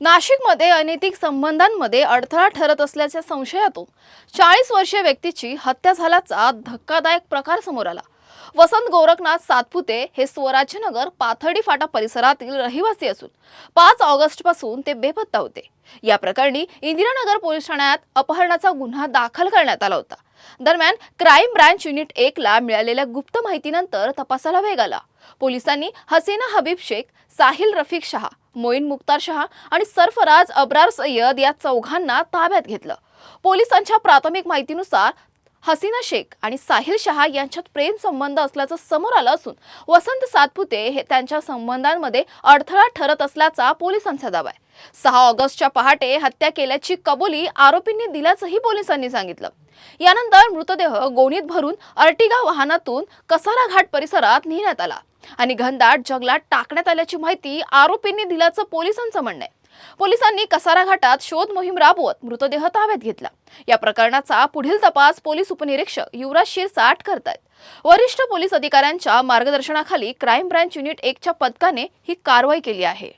नाशिकमध्ये अनैतिक संबंधांमध्ये अडथळा ठरत असल्याच्या संशयातून 40 वर्षीय व्यक्तीची हत्या झाल्याचा धक्कादायक प्रकार समोर आला। वसंत गोरखनाथ सातपुते हे स्वराज्यनगर पाथर्डी फाटा परिसरातील रहिवासी असून 5 ऑगस्ट पासून ते बेपत्ता होते। या प्रकरणी इंदिरानगर पोलीस ठाण्यात अपहरणाचा गुन्हा दाखल करण्यात आला होता। दरम्यान क्राईम ब्रांच युनिट 1 ला मिळालेल्या गुप्त माहितीनंतर तपासाला वेग आला। पोलिसांनी हसीना हबीब शेख, साहिल रफिक शहा, मोईन मुख्तार शहा आणि सरफराज अब्रार सय्यद या चौघांना ताब्यात घेतलं। पोलिसांच्या प्राथमिक माहितीनुसार हसीना शेख आणि साहिल शहा यांच्यात प्रेम संबंध असल्याचं समोर आलं असून वसंत सातपुते हे त्यांच्या संबंधांमध्ये अडथळा ठरत असल्याचा पोलिसांचा दावा आहे। 6 ऑगस्टच्या पहाटे हत्या केल्याची कबुली आरोपींनी दिल्याचंही पोलिसांनी सांगितलं। यानंतर मृतदेह गोणीत भरून अर्टिगा वाहनातून कसारा घाट परिसरात नेण्यात आला आणि घनदाट जंगलात टाकण्यात आल्याची माहिती आरोपींनी दिल्याचं पोलिसांचं म्हणणं आहे। पोलिसांनी कसारा घाटात शोध मोहीम राबवत मृतदेह ताब्यात घेतला। या प्रकरणाचा पुढील तपास पोलीस उपनिरीक्षक युवराज शिरसाट करतायत। वरिष्ठ पोलीस अधिकाऱ्यांच्या मार्गदर्शनाखाली क्राईम ब्रांच युनिट 1 च्या पथकाने ही कारवाई केली आहे।